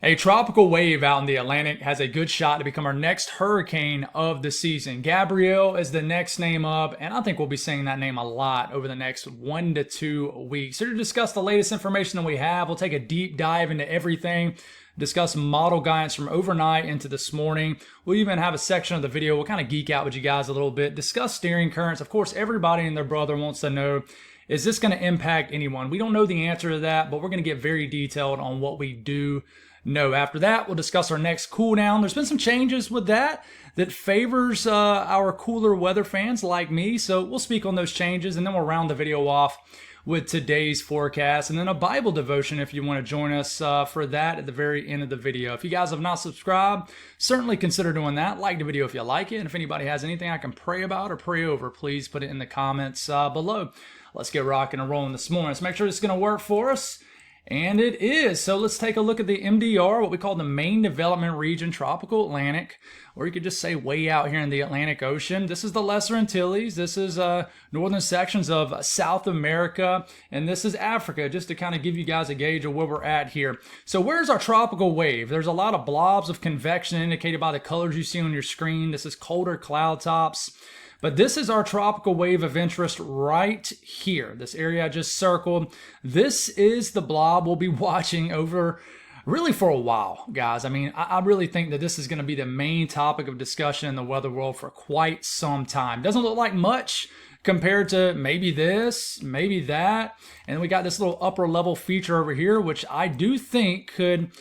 A tropical wave out in the Atlantic has a good shot to become our next hurricane of the season. Gabrielle is the next name up, and I think we'll be saying that name a lot over the next 1 to 2 weeks. So to discuss the latest information that we have, we'll take a deep dive into everything, discuss model guidance from overnight into this morning. We'll even have a section of the video. We'll kind of geek out with you guys a little bit, discuss steering currents. Of course, everybody and their brother wants to know, is this going to impact anyone? We don't know the answer to that, but we're going to get very detailed on what we do know. After that, we'll discuss our next cool down. There's been some changes with that favors our cooler weather fans like me. So we'll speak on those changes, and then we'll round the video off with today's forecast, and then a Bible devotion if you want to join us for that at the very end of the video. If you guys have not subscribed, certainly consider doing that. Like the video if you like it, and if anybody has anything I can pray about or pray over, please put it in the comments below. Let's get rocking and rolling this morning. Let's make sure it's going to work for us. And it is. So let's take a look at the MDR, what we call the Main Development Region, Tropical Atlantic, or you could just say way out here in the Atlantic Ocean. This is the Lesser Antilles. This is northern sections of South America, and this is Africa, just to kind of give you guys a gauge of where we're at here. So where's our tropical wave? There's a lot of blobs of convection indicated by the colors you see on your screen. This is colder cloud tops. But this is our tropical wave of interest right here. This area I just circled. This is the blob we'll be watching over really for a while, guys. I mean, I really think that this is going to be the main topic of discussion in the weather world for quite some time. Doesn't look like much compared to maybe this, maybe that. And we got this little upper level feature over here, which I do think could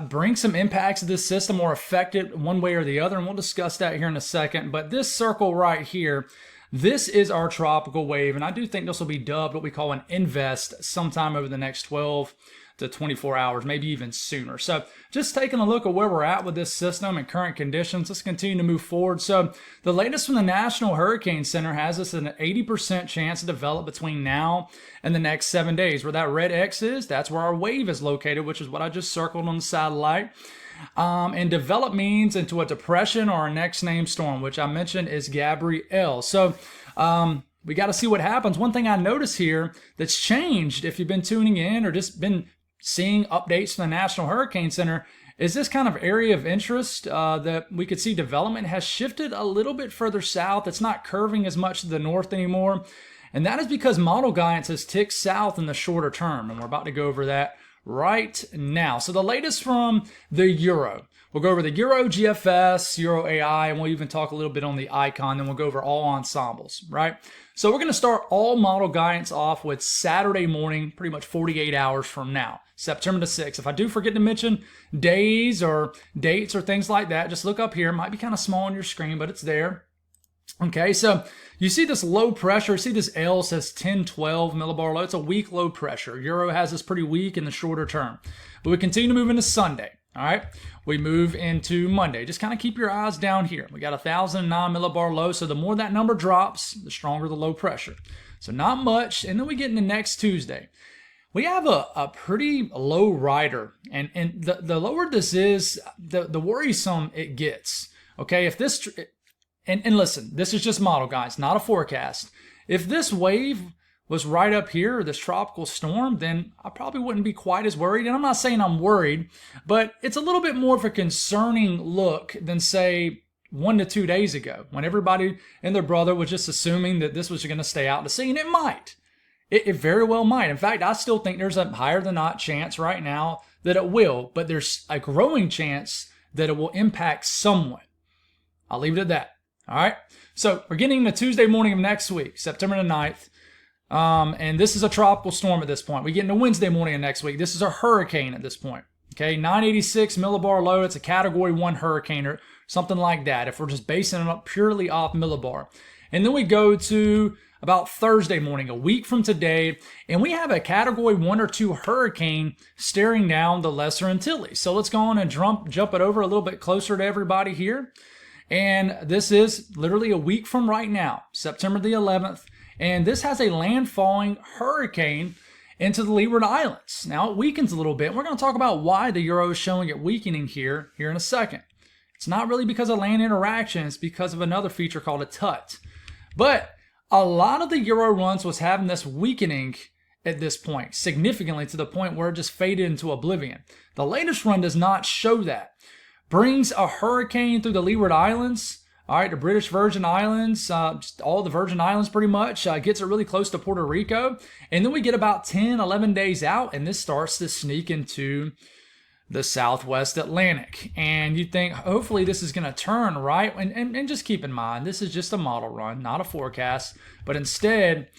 bring some impacts to this system or affect it one way or the other, and we'll discuss that here in a second. But this circle right here, this is our tropical wave, and I do think this will be dubbed what we call an invest sometime over the next 12 to 24 hours, maybe even sooner. So just taking a look at where we're at with this system and current conditions, let's continue to move forward. So the latest from the National Hurricane Center has us an 80% chance to develop between now and the next 7 days. Where that red X is, that's where our wave is located, which is what I just circled on the satellite. And develop means into a depression or our next named storm, which I mentioned is Gabrielle. So we got to see what happens. One thing I notice here that's changed, if you've been tuning in or just been seeing updates from the National Hurricane Center, is this kind of area of interest that we could see development has shifted a little bit further south. It's not curving as much to the north anymore. And that is because model guidance has ticked south in the shorter term. And we're about to go over that right now. So the latest from the Euro. We'll go over the Euro GFS, Euro AI, and we'll even talk a little bit on the icon. Then we'll go over all ensembles, right? So we're going to start all model guidance off with Saturday morning, pretty much 48 hours from now, September the 6th. If I do forget to mention days or dates or things like that, just look up here. It might be kind of small on your screen, but it's there. Okay, so you see this low pressure. See this L says 1012 millibar low. It's a weak low pressure. Euro has this pretty weak in the shorter term. But we continue to move into Sunday. All right, we move into Monday. Just kind of keep your eyes down here. We got 1009 millibar low. So the more that number drops, the stronger the low pressure. So not much. And then we get into next Tuesday. We have a pretty low rider. And the lower this is, the worrisome it gets. Okay, if this... And listen, this is just model guys, not a forecast. If this wave was right up here, this tropical storm, then I probably wouldn't be quite as worried. And I'm not saying I'm worried, but it's a little bit more of a concerning look than, say, 1 to 2 days ago, when everybody and their brother was just assuming that this was going to stay out to sea. And it might. It very well might. In fact, I still think there's a higher than not chance right now that it will, but there's a growing chance that it will impact someone. I'll leave it at that. All right, so we're getting to Tuesday morning of next week, September the 9th, and this is a tropical storm at this point. We get into Wednesday morning of next week. This is a hurricane at this point, okay? 986 millibar low. It's a Category 1 hurricane or something like that if we're just basing it up purely off millibar. And then we go to about Thursday morning, a week from today, and we have a Category 1 or 2 hurricane staring down the Lesser Antilles. So let's go on and jump it over a little bit closer to everybody here. And this is literally a week from right now, September the 11th. And this has a landfalling hurricane into the Leeward Islands. Now it weakens a little bit. We're going to talk about why the Euro is showing it weakening here in a second. It's not really because of land interaction. It's because of another feature called a TUT. But a lot of the Euro runs was having this weakening at this point, significantly to the point where it just faded into oblivion. The latest run does not show that. Brings a hurricane through the Leeward Islands, all right, the British Virgin Islands, just all the Virgin Islands pretty much, gets it really close to Puerto Rico. And then we get about 10, 11 days out, and this starts to sneak into the Southwest Atlantic. And you think, hopefully this is going to turn, right? And just keep in mind, this is just a model run, not a forecast. But instead,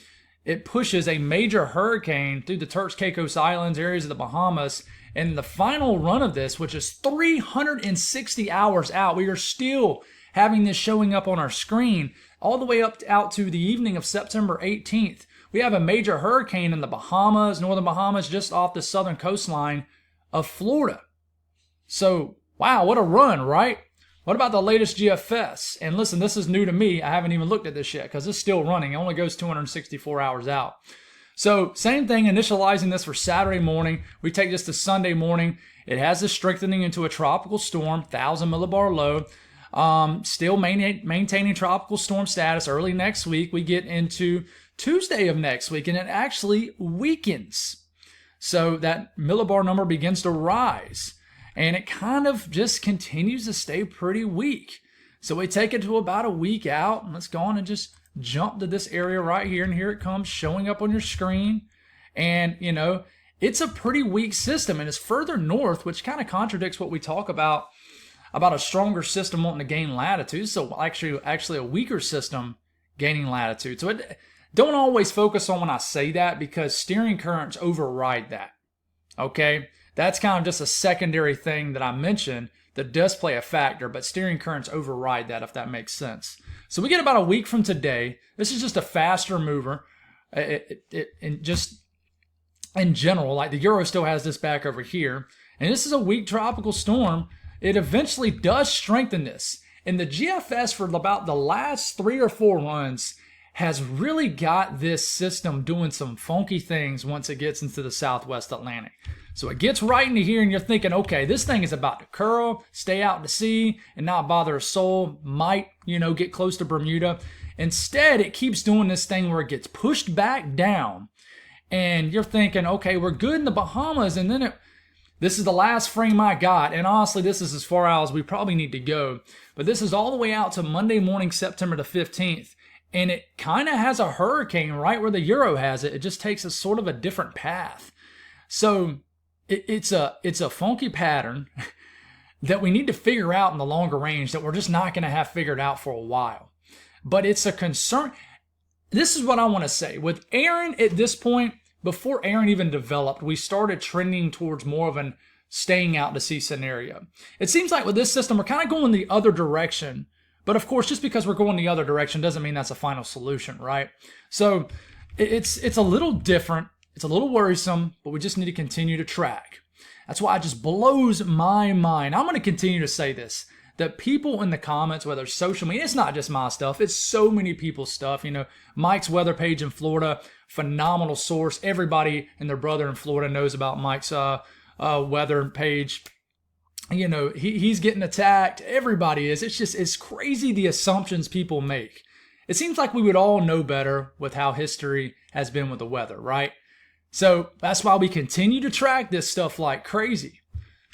it pushes a major hurricane through the Turks Caicos Islands, areas of the Bahamas. And the final run of this, which is 360 hours out, we are still having this showing up on our screen all the way up out to the evening of September 18th. We have a major hurricane in the Bahamas, northern Bahamas, just off the southern coastline of Florida. So, wow, what a run, right? What about the latest GFS? And listen, this is new to me. I haven't even looked at this yet because it's still running. It only goes 264 hours out. So, same thing, initializing this for Saturday morning. We take this to Sunday morning. It has this strengthening into a tropical storm, 1,000 millibar low. Still maintaining tropical storm status early next week. We get into Tuesday of next week, and it actually weakens. So that millibar number begins to rise, and it kind of just continues to stay pretty weak. So we take it to about a week out, and let's go on and just jump to this area right here, and here it comes showing up on your screen. And, you know, it's a pretty weak system, and it's further north, which kind of contradicts what we talk about a stronger system wanting to gain latitude. So actually a weaker system gaining latitude. So don't always focus on when I say that, because steering currents override that. Okay? That's kind of just a secondary thing that I mentioned that does play a factor, but steering currents override that, if that makes sense. So we get about a week from today. This is just a faster mover. Just in general, like the Euro still has this back over here. And this is a weak tropical storm. It eventually does strengthen this. And the GFS for about the last 3 or 4 runs has really got this system doing some funky things once it gets into the Southwest Atlantic. So it gets right into here and you're thinking, okay, this thing is about to curl, stay out to sea, and not bother a soul. Might, get close to Bermuda. Instead, it keeps doing this thing where it gets pushed back down. And you're thinking, okay, we're good in the Bahamas, and then this is the last frame I got, and honestly, this is as far out as we probably need to go. But this is all the way out to Monday morning, September the 15th, and it kind of has a hurricane right where the Euro has it. It just takes a sort of a different path. So it's a funky pattern that we need to figure out in the longer range that we're just not going to have figured out for a while. But it's a concern. This is what I want to say. With Aaron at this point, before Aaron even developed, we started trending towards more of an staying out to sea scenario. It seems like with this system, we're kind of going the other direction. But of course, just because we're going the other direction doesn't mean that's a final solution, right? So it's a little different. It's a little worrisome, but we just need to continue to track. That's why it just blows my mind. I'm going to continue to say this, that people in the comments, whether it's social media, it's not just my stuff, it's so many people's stuff. Mike's weather page in Florida, phenomenal source. Everybody and their brother in Florida knows about Mike's weather page. He's getting attacked. Everybody is. It's crazy the assumptions people make. It seems like we would all know better with how history has been with the weather, right? So that's why we continue to track this stuff like crazy.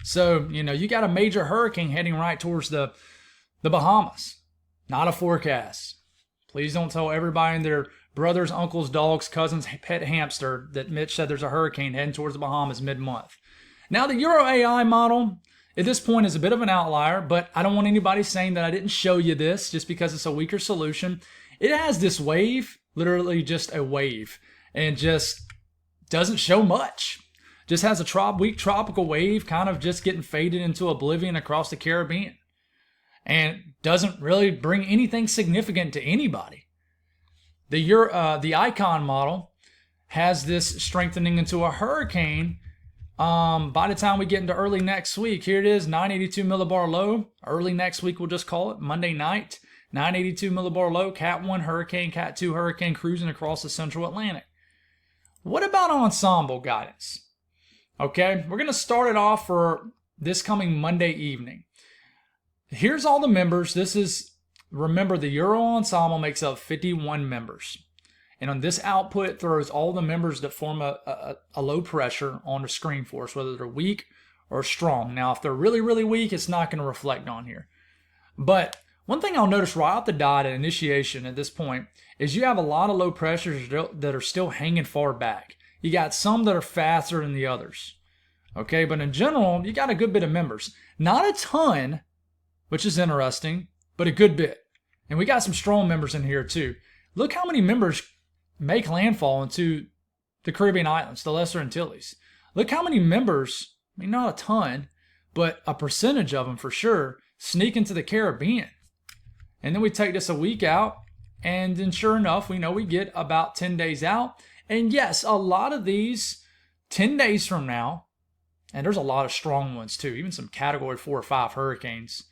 So, you got a major hurricane heading right towards the Bahamas. Not a forecast. Please don't tell everybody and their brothers, uncles, dogs, cousins, pet hamster that Mitch said there's a hurricane heading towards the Bahamas mid-month. Now, the Euro AI model at this point is a bit of an outlier, but I don't want anybody saying that I didn't show you this just because it's a weaker solution. It has this wave, literally just a wave, and just doesn't show much. Just has a weak tropical wave kind of just getting faded into oblivion across the Caribbean. And doesn't really bring anything significant to anybody. The Icon model has this strengthening into a hurricane. By the time we get into early next week, here it is, 982 millibar low. Early next week, we'll just call it Monday night. 982 millibar low, Cat 1 hurricane, Cat 2 hurricane cruising across the central Atlantic. What about ensemble guidance? Okay, we're going to start it off for this coming Monday evening. Here's all the members. Remember, the Euro Ensemble makes up 51 members. And on this output, it throws all the members that form a low pressure on the screen for us, whether they're weak or strong. Now, if they're really, really weak, it's not going to reflect on here. But one thing I'll notice right out the dot at initiation at this point is you have a lot of low pressures that are still hanging far back. You got some that are faster than the others. Okay, but in general, you got a good bit of members. Not a ton, which is interesting, but a good bit. And we got some strong members in here too. Look how many members make landfall into the Caribbean islands, the Lesser Antilles. Look how many members, I mean, not a ton, but a percentage of them for sure, sneak into the Caribbean. And then we take this a week out, and then sure enough, we know we get about 10 days out. And yes, a lot of these 10 days from now, and there's a lot of strong ones too, even some category 4 or 5 hurricanes,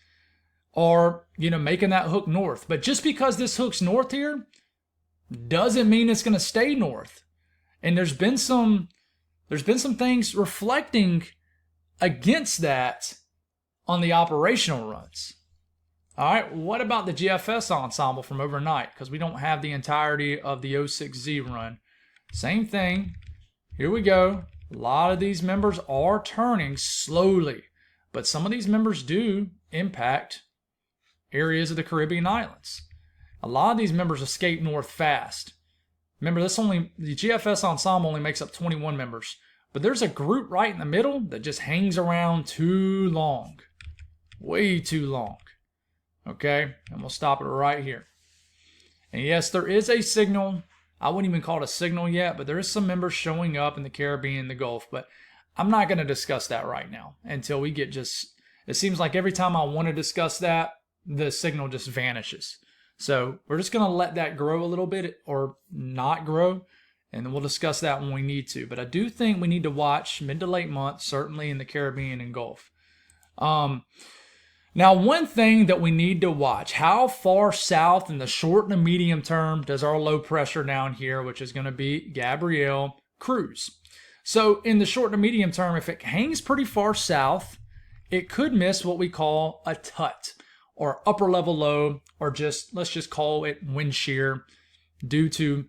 are, making that hook north. But just because this hook's north here doesn't mean it's going to stay north. And there's been some things reflecting against that on the operational runs. All right, what about the GFS ensemble from overnight? Because we don't have the entirety of the 06Z run. Same thing. Here we go. A lot of these members are turning slowly, but some of these members do impact areas of the Caribbean islands. A lot of these members escape north fast. Remember, the GFS ensemble only makes up 21 members, but there's a group right in the middle that just hangs around too long. Way too long. Okay, and we'll stop it right here. And yes, there is a signal. I wouldn't even call it a signal yet, but there is some members showing up in the Caribbean and the Gulf, but I'm not going to discuss that right now until we get it seems like every time I want to discuss that, the signal just vanishes. So we're just going to let that grow a little bit or not grow, and then we'll discuss that when we need to. But I do think we need to watch mid to late months, certainly in the Caribbean and Gulf. Now, one thing that we need to watch, how far south in the short and the medium term does our low pressure down here, which is going to be Gabrielle, cruise? So in the short and medium term, if it hangs pretty far south, it could miss what we call a TUT, or upper level low, or let's just call it wind shear due to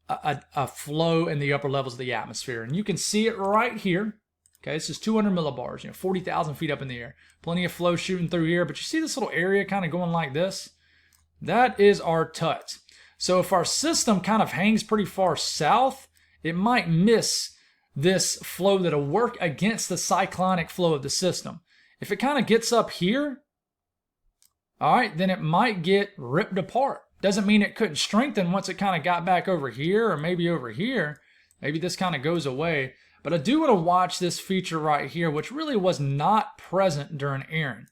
a flow in the upper levels of the atmosphere. And you can see it right here. Okay, this is 200 millibars, 40,000 feet up in the air. Plenty of flow shooting through here, but you see this little area kind of going like this? That is our TUT. So if our system kind of hangs pretty far south, it might miss this flow that'll work against the cyclonic flow of the system. If it kind of gets up here, all right, then it might get ripped apart. Doesn't mean it couldn't strengthen once it kind of got back over here or maybe over here. Maybe this kind of goes away. But I do want to watch this feature right here, which really was not present during Aaron,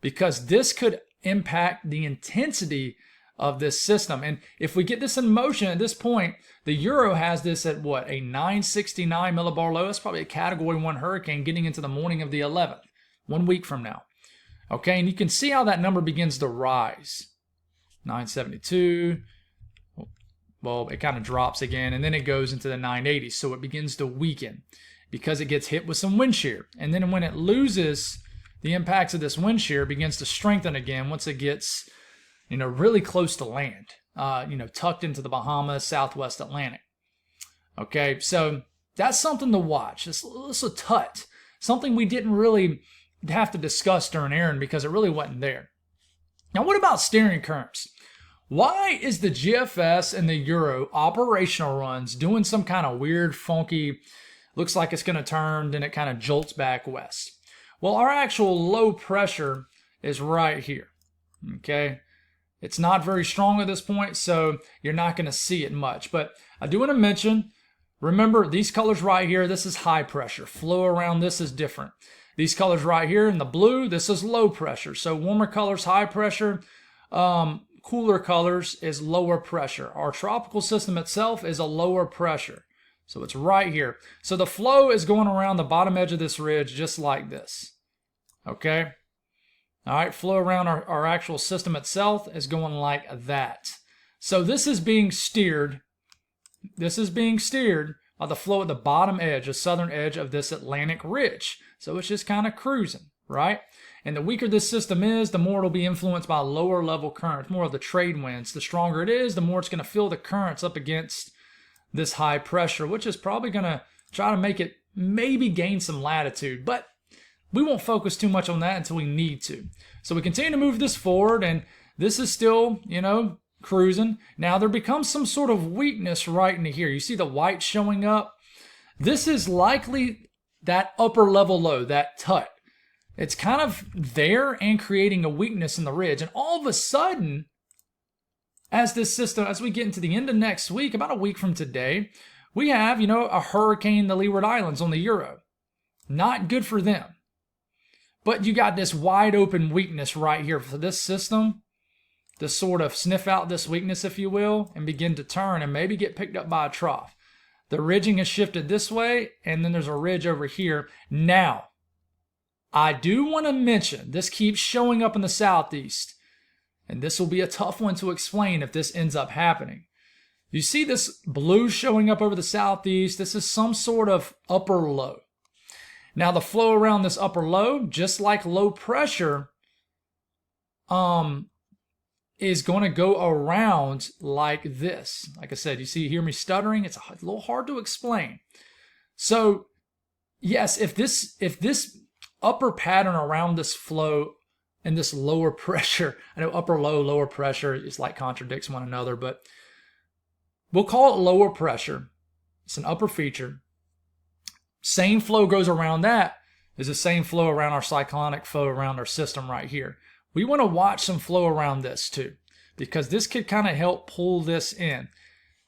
because this could impact the intensity of this system. And if we get this in motion at this point, the Euro has this at what, a 969 millibar low. That's probably a category 1 hurricane getting into the morning of the 11th, 1 week from now. Okay, and you can see how that number begins to rise. 972. Well, it kind of drops again, and then it goes into the 980s. So it begins to weaken because it gets hit with some wind shear. And then when it loses the impacts of this wind shear, it begins to strengthen again once it gets, really close to land, tucked into the Bahamas, Southwest Atlantic. Okay, so that's something to watch. It's a TUT, something we didn't really have to discuss during Aaron because it really wasn't there. Now, what about steering currents? Why is the GFS and the Euro operational runs doing some kind of weird, funky, looks like it's going to turn, then it kind of jolts back west? Well, our actual low pressure is right here, okay? It's not very strong at this point, so you're not going to see it much. But I do want to mention, remember, these colors right here, this is high pressure. Flow around this is different. These colors right here in the blue, this is low pressure. So warmer colors, high pressure. Cooler colors is lower pressure. Our tropical system itself is a lower pressure. So it's right here. So the flow is going around the bottom edge of this ridge just like this. Okay? All right, flow around our actual system itself is going like that. So this is being steered. This is being steered by the flow at the bottom edge, the southern edge of this Atlantic ridge. So it's just kind of cruising, right? And the weaker this system is, the more it'll be influenced by lower level currents, more of the trade winds. The stronger it is, the more it's going to feel the currents up against this high pressure, which is probably going to try to make it maybe gain some latitude. But we won't focus too much on that until we need to. So we continue to move this forward, and this is still, cruising. Now there becomes some sort of weakness right into here. You see the white showing up? This is likely that upper level low, that tut. It's kind of there and creating a weakness in the ridge. And all of a sudden, as we get into the end of next week, about a week from today, we have, a hurricane in the Leeward Islands on the Euro. Not good for them. But you got this wide open weakness right here for this system to sort of sniff out this weakness, if you will, and begin to turn and maybe get picked up by a trough. The ridging has shifted this way, and then there's a ridge over here. Now, I do want to mention, this keeps showing up in the southeast, and this will be a tough one to explain if this ends up happening. You see this blue showing up over the southeast? This is some sort of upper low. Now, the flow around this upper low, just like low pressure, is going to go around like this. Like I said, you hear me stuttering? It's a little hard to explain. So, yes, if this upper pattern around this flow and this lower pressure, I know upper low, lower pressure is like contradicts one another, but we'll call it lower pressure. It's an upper feature. Same flow goes around that is the same flow around our cyclonic flow around our system right here. We want to watch some flow around this too, because this could kind of help pull this in.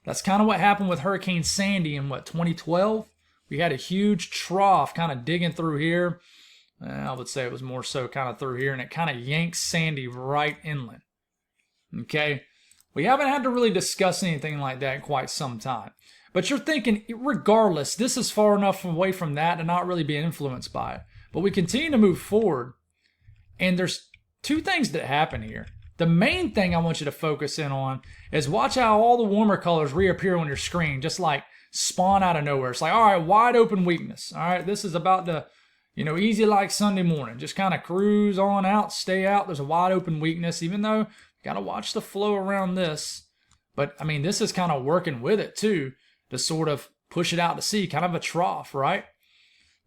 That's kind of what happened with Hurricane Sandy in 2012? We had a huge trough kind of digging through here. I would say it was more so kind of through here, and it kind of yanks Sandy right inland. Okay? We haven't had to really discuss anything like that in quite some time. But you're thinking, regardless, this is far enough away from that to not really be influenced by it. But we continue to move forward, and there's two things that happen here. The main thing I want you to focus in on is watch how all the warmer colors reappear on your screen, just like spawn out of nowhere. It's like, all right, wide open weakness. All right, this is about to, easy like Sunday morning. Just kind of cruise on out, stay out. There's a wide open weakness, even though you got to watch the flow around this. But, this is kind of working with it, too, to sort of push it out to sea, kind of a trough, right?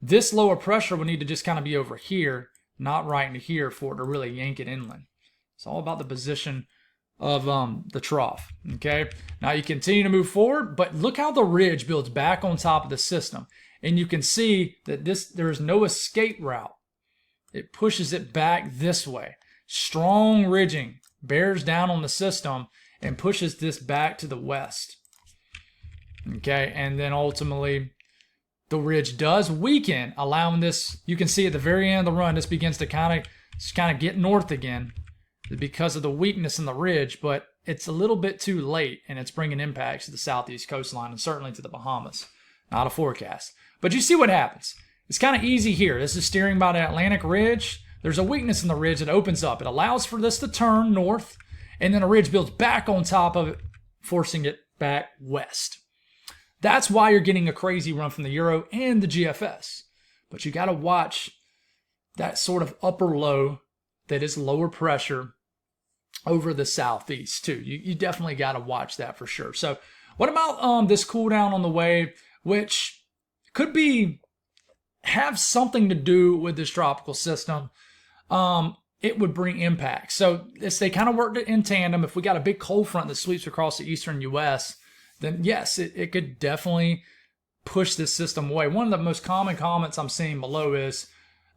This lower pressure would need to just kind of be over here, not right into here for it to really yank it inland. It's all about the position of the trough, okay? Now you continue to move forward, but look how the ridge builds back on top of the system. And you can see that there's no escape route. It pushes it back this way. Strong ridging bears down on the system and pushes this back to the west. Okay, and then ultimately the ridge does weaken, allowing this, you can see at the very end of the run, this begins to kind of get north again because of the weakness in the ridge, but it's a little bit too late, and it's bringing impacts to the southeast coastline and certainly to the Bahamas. Not a forecast. But you see what happens. It's kind of easy here. This is steering by the Atlantic Ridge. There's a weakness in the ridge that opens up. It allows for this to turn north, and then a ridge builds back on top of it, forcing it back west. That's why you're getting a crazy run from the Euro and the GFS. But you got to watch that sort of upper low that is lower pressure over the southeast too. You definitely got to watch that for sure. So what about this cool down on the way, which could have something to do with this tropical system? It would bring impact. So they kind of worked in tandem. If we got a big cold front that sweeps across the eastern U.S., then yes, it could definitely push this system away. One of the most common comments I'm seeing below is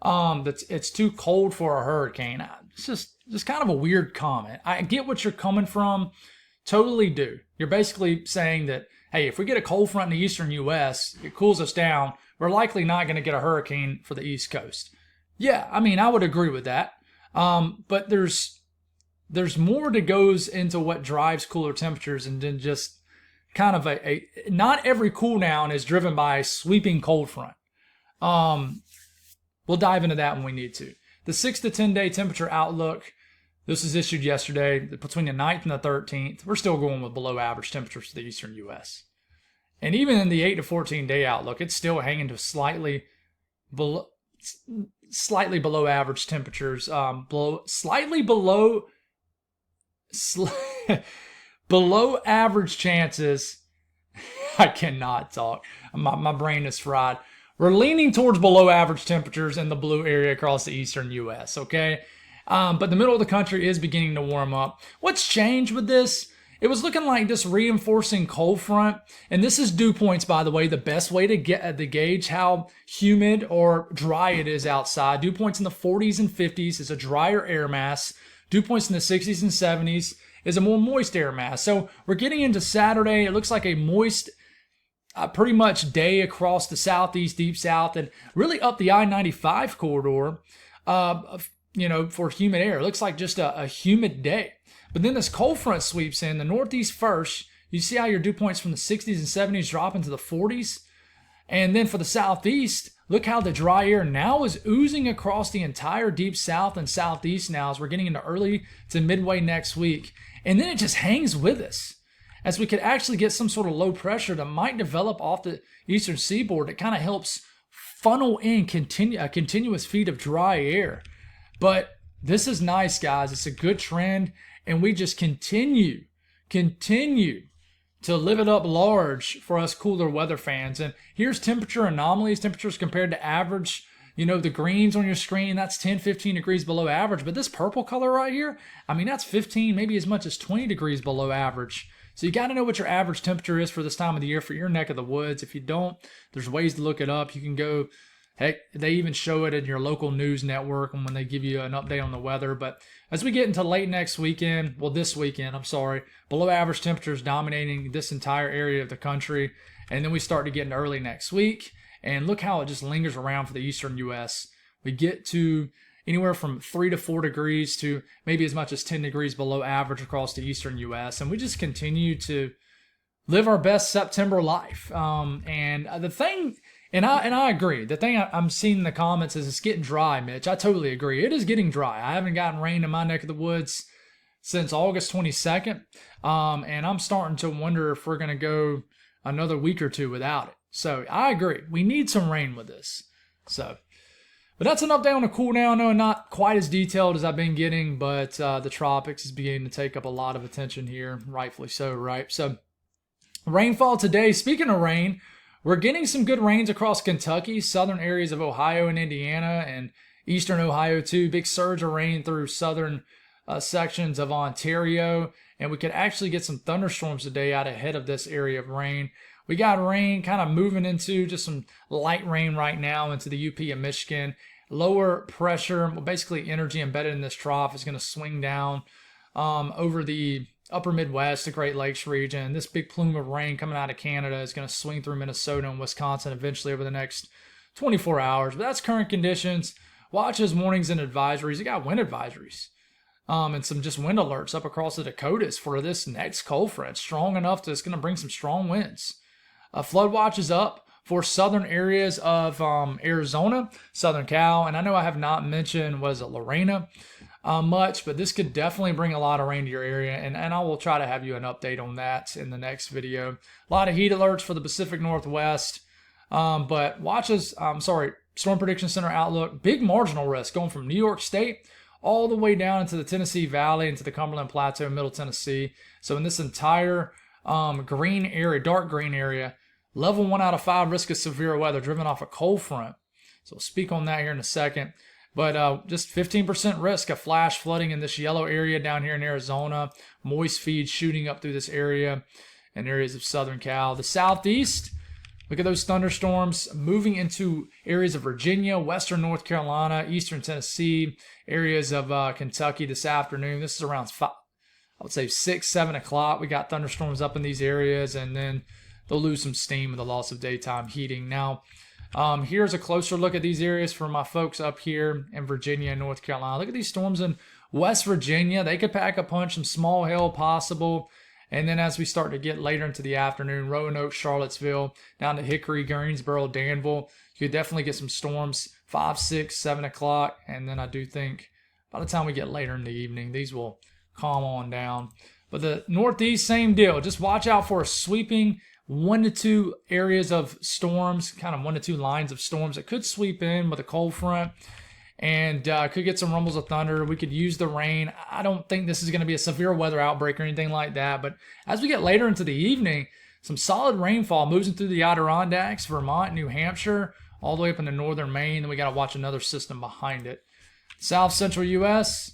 that it's too cold for a hurricane. It's just kind of a weird comment. I get what you're coming from, totally do. You're basically saying that, hey, if we get a cold front in the eastern U.S., it cools us down, we're likely not going to get a hurricane for the East Coast. Yeah, I would agree with that. But there's more that goes into what drives cooler temperatures and then just kind of not every cool down is driven by a sweeping cold front. We'll dive into that when we need to. The 6 to 10 day temperature outlook, this was issued yesterday, between the 9th and the 13th. We're still going with below average temperatures for the eastern U.S. And even in the 8 to 14 day outlook, it's still hanging to slightly below average temperatures, below average chances. I cannot talk. My brain is fried. We're leaning towards below average temperatures in the blue area across the eastern U.S., okay? But the middle of the country is beginning to warm up. What's changed with this? It was looking like this reinforcing cold front, and this is dew points, by the way, the best way to get to gauge how humid or dry it is outside. Dew points in the 40s and 50s is a drier air mass. Dew points in the 60s and 70s is a more moist air mass. So we're getting into Saturday. It looks like a moist, pretty much day across the southeast, deep south, and really up the I-95 corridor, for humid air. It looks like just a humid day. But then this cold front sweeps in, the northeast first. You see how your dew points from the 60s and 70s drop into the 40s? And then for the southeast, look how the dry air now is oozing across the entire deep south and southeast now as we're getting into early to midway next week. And then it just hangs with us as we could actually get some sort of low pressure that might develop off the eastern seaboard that kind of helps funnel in a continuous feed of dry air. But this is nice, guys. It's a good trend. And we just continue to live it up large for us cooler weather fans. And here's temperature anomalies, temperatures compared to average. The greens on your screen, that's 10, 15 degrees below average. But this purple color right here, that's 15, maybe as much as 20 degrees below average. So you got to know what your average temperature is for this time of the year for your neck of the woods. If you don't, there's ways to look it up. You can go, heck, they even show it in your local news network when they give you an update on the weather. But as we get into late next weekend, this weekend, below average temperatures dominating this entire area of the country. And then we start to get into early next week. And look how it just lingers around for the eastern U.S. We get to anywhere from 3 to 4 degrees to maybe as much as 10 degrees below average across the eastern U.S. And we just continue to live our best September life. And I agree. The thing I'm seeing in the comments is it's getting dry, Mitch. I totally agree. It is getting dry. I haven't gotten rain in my neck of the woods since August 22nd. And I'm starting to wonder if we're going to go another week or two without it. So I agree. We need some rain with this. But that's an update on the cool down. No, not quite as detailed as I've been getting, but the tropics is beginning to take up a lot of attention here. Rightfully so, right? So rainfall today. Speaking of rain, we're getting some good rains across Kentucky, southern areas of Ohio and Indiana, and eastern Ohio too. Big surge of rain through southern sections of Ontario, and we could actually get some thunderstorms today out ahead of this area of rain. We got rain kind of moving into just some light rain right now into the UP and Michigan. Lower pressure, basically energy embedded in this trough, is going to swing down over the upper Midwest, the Great Lakes region. This big plume of rain coming out of Canada is going to swing through Minnesota and Wisconsin eventually over the next 24 hours. But that's current conditions. Watch those warnings and advisories. You got wind advisories and some just wind alerts up across the Dakotas for this next cold front. Strong enough that it's going to bring some strong winds. Flood watch is up for southern areas of Arizona, southern Cal, and I know I have not mentioned, Lorena much, but this could definitely bring a lot of rain to your area, and I will try to have you an update on that in the next video. A lot of heat alerts for the Pacific Northwest, but Storm Prediction Center outlook, big marginal risk going from New York State all the way down into the Tennessee Valley, into the Cumberland Plateau, Middle Tennessee. So in this entire green area, dark green area, level 1 out of 5 risk of severe weather driven off a cold front. So I'll speak on that here in a second. But just 15% risk of flash flooding in this yellow area down here in Arizona. Moist feed shooting up through this area and areas of southern Cal. The southeast, look at those thunderstorms moving into areas of Virginia, western North Carolina, eastern Tennessee, areas of Kentucky this afternoon. This is around 6, 7 o'clock. We got thunderstorms up in these areas, and then they'll lose some steam with the loss of daytime heating. Now, here's a closer look at these areas for my folks up here in Virginia and North Carolina. Look at these storms in West Virginia. They could pack a punch, some small hail possible. And then as we start to get later into the afternoon, Roanoke, Charlottesville, down to Hickory, Greensboro, Danville, you could definitely get some storms 5, 6, 7 o'clock. And then I do think by the time we get later in the evening, these will calm on down. But the Northeast, same deal. Just watch out for a sweeping 1 to 2 areas of storms, kind of 1 to 2 lines of storms that could sweep in with a cold front and could get some rumbles of thunder. We could use the rain. I don't think this is going to be a severe weather outbreak or anything like that. But as we get later into the evening, some solid rainfall moving through the Adirondacks, Vermont, New Hampshire, all the way up into northern Maine. Then we got to watch another system behind it. South central U.S.,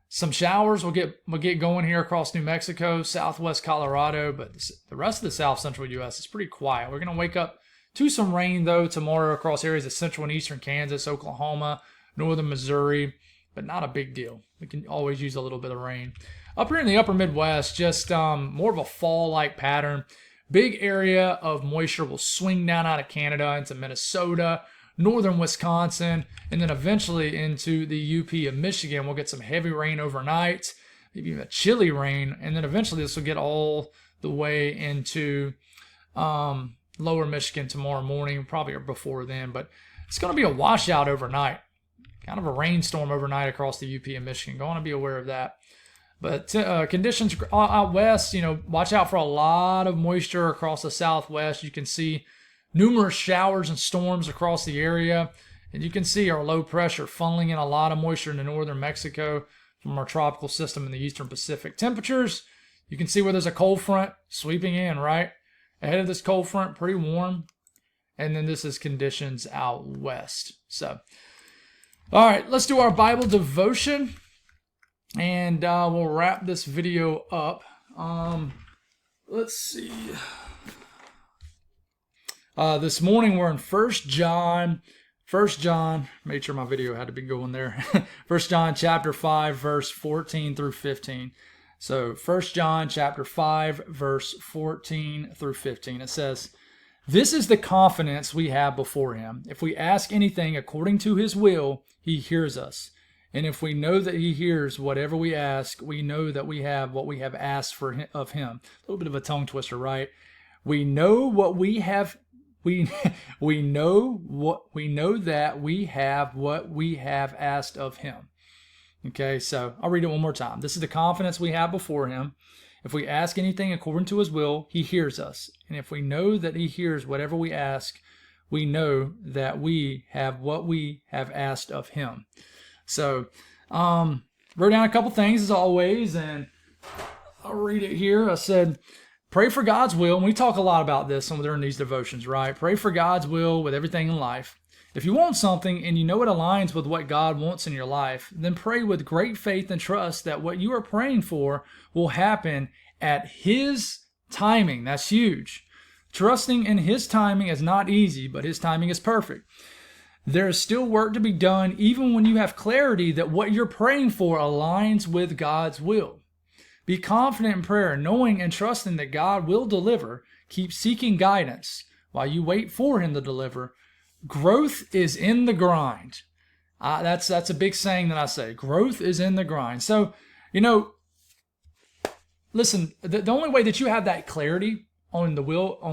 some showers will get going here across New Mexico, southwest Colorado, but the rest of the south central U.S. is pretty quiet. We're going to wake up to some rain, though, tomorrow across areas of central and eastern Kansas, Oklahoma, northern Missouri, but not a big deal. We can always use a little bit of rain. Up here in the upper Midwest, just more of a fall-like pattern. Big area of moisture will swing down out of Canada into Minnesota, northern Wisconsin, and then eventually into the UP of Michigan. We'll get some heavy rain overnight, maybe even a chilly rain, and then eventually this will get all the way into lower Michigan tomorrow morning, probably before then, but it's going to be a washout overnight, kind of a rainstorm overnight across the UP and Michigan. Going to be aware of that. But conditions out west, watch out for a lot of moisture across the southwest. You can see numerous showers and storms across the area. And you can see our low pressure funneling in a lot of moisture into northern Mexico from our tropical system in the eastern Pacific. Temperatures, you can see where there's a cold front sweeping in, right? Ahead of this cold front, pretty warm. And then this is conditions out west. So, all right, let's do our Bible devotion. And we'll wrap this video up. Let's see. This morning we're in 1 John. 1 John, made sure my video had to be going there. 1 John chapter 5, verse 14 through 15. So 1 John chapter 5, verse 14 through 15. It says, "This is the confidence we have before him. If we ask anything according to his will, he hears us. And if we know that he hears whatever we ask, we know that we have what we have asked of him." A little bit of a tongue twister, right? We know what we have. We know that we have what we have asked of him. Okay, so I'll read it one more time. "This is the confidence we have before him. If we ask anything according to his will, he hears us. And if we know that he hears whatever we ask, we know that we have what we have asked of him." So, wrote down a couple things as always, and I'll read it here. I said, pray for God's will. And we talk a lot about this during these devotions, right? Pray for God's will with everything in life. If you want something and you know it aligns with what God wants in your life, then pray with great faith and trust that what you are praying for will happen at his timing. That's huge. Trusting in his timing is not easy, but his timing is perfect. There is still work to be done even when you have clarity that what you're praying for aligns with God's will. Be confident in prayer, knowing and trusting that God will deliver. Keep seeking guidance while you wait for him to deliver. Growth is in the grind. That's a big saying that I say. Growth is in the grind. So, listen, the only way that you have that clarity on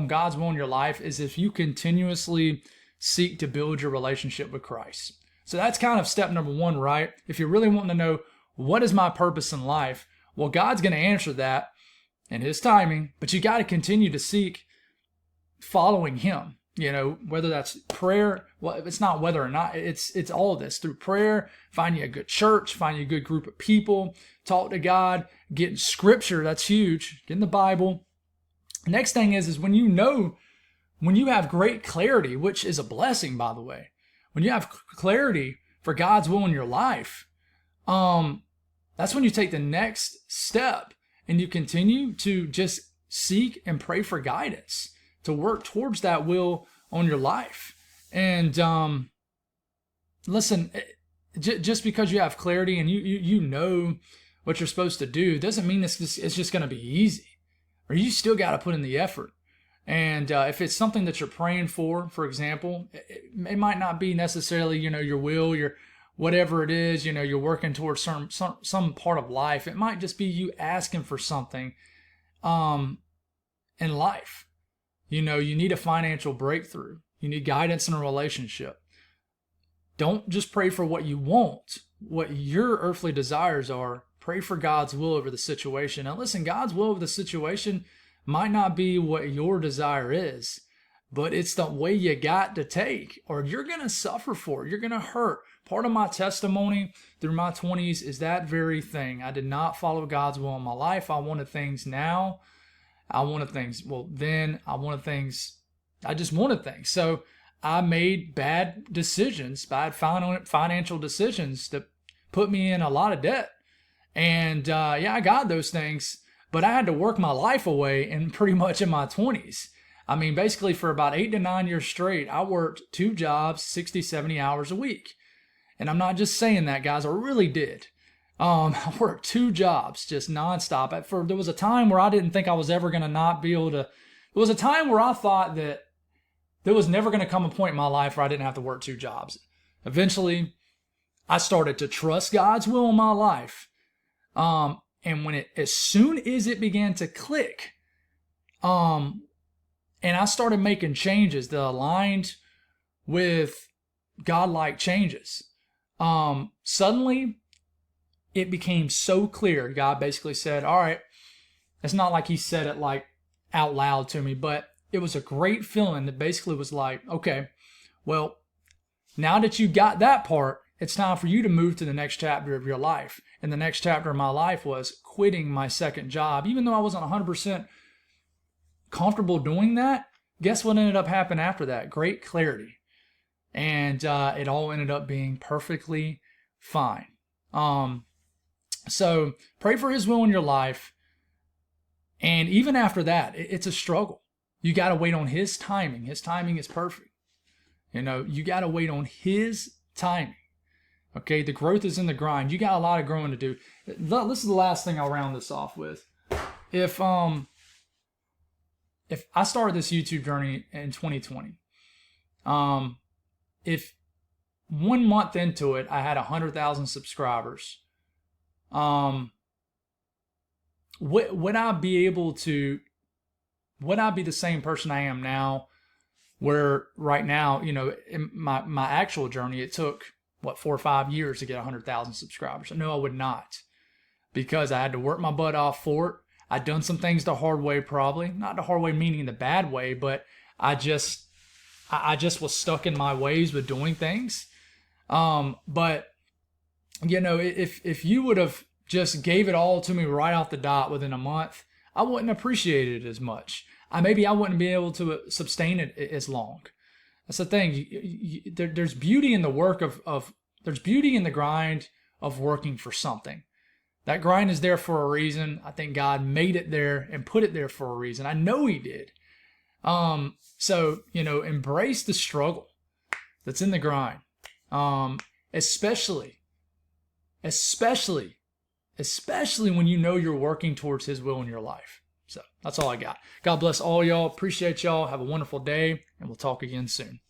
God's will in your life is if you continuously seek to build your relationship with Christ. So that's kind of step number one, right? If you're really wanting to know, what is my purpose in life? Well, God's going to answer that in his timing, but you got to continue to seek following him. Whether that's prayer, well, it's not whether or not, it's all of this. Through prayer, find you a good church, find you a good group of people, talk to God, get in scripture, that's huge, get in the Bible. Next thing is when you have great clarity, which is a blessing, by the way, when you have clarity for God's will in your life, that's when you take the next step and you continue to just seek and pray for guidance to work towards that will on your life. And listen, just because you have clarity and you know what you're supposed to do doesn't mean it's just going to be easy, or you still got to put in the effort. And if it's something that you're praying for example, it might not be necessarily, your will, your whatever it is, you're working towards some part of life. It might just be you asking for something in life. You need a financial breakthrough. You need guidance in a relationship. Don't just pray for what you want, what your earthly desires are. Pray for God's will over the situation. Now listen, God's will over the situation might not be what your desire is, but it's the way you got to take, or you're going to suffer for it. You're going to hurt. Part of my testimony through my 20s is that very thing. I did not follow God's will in my life. I wanted things now. I wanted things. Well, then I wanted things. I just wanted things. So I made bad decisions, bad financial decisions that put me in a lot of debt. And yeah, I got those things, but I had to work my life away and pretty much in my 20s. I mean, basically for about 8 to 9 years straight, I worked 2 jobs, 60, 70 hours a week. And I'm not just saying that, guys, I really did. I worked 2 jobs just nonstop. There was a time where I didn't think I was ever going to not be able to. There was a time where I thought that there was never going to come a point in my life where I didn't have to work 2 jobs. Eventually, I started to trust God's will in my life. And as soon as it began to click, and I started making changes that aligned with God-like changes, suddenly it became so clear. God basically said, all right, it's not like he said it like out loud to me, but it was a great feeling that basically was like, okay, well, now that you got that part, it's time for you to move to the next chapter of your life. And the next chapter of my life was quitting my second job. Even though I wasn't 100% comfortable doing that, guess what ended up happening after that? Great clarity. And it all ended up being perfectly fine. So pray for his will in your life. And even after that, it's a struggle. You got to wait on his timing. His timing is perfect. You got to wait on his timing. Okay, the growth is in the grind. You got a lot of growing to do. This is the last thing I'll round this off with. If I started this YouTube journey in 2020, if 1 month into it I had 100,000 subscribers, would I be the same person I am now? Where right now, in my actual journey, it took 4 or 5 years to get 100,000 subscribers. No, I would not, because I had to work my butt off for it. I'd done some things the hard way, probably not the hard way meaning the bad way, but I just was stuck in my ways with doing things. But if you would have just gave it all to me right off the dot within a month, I wouldn't appreciate it as much. Maybe I wouldn't be able to sustain it as long. That's the thing. There's beauty in the work there's beauty in the grind of working for something. That grind is there for a reason. I think God made it there and put it there for a reason. I know he did. So, embrace the struggle that's in the grind. Especially when you know you're working towards his will in your life. So that's all I got. God bless all y'all. Appreciate y'all. Have a wonderful day, and we'll talk again soon.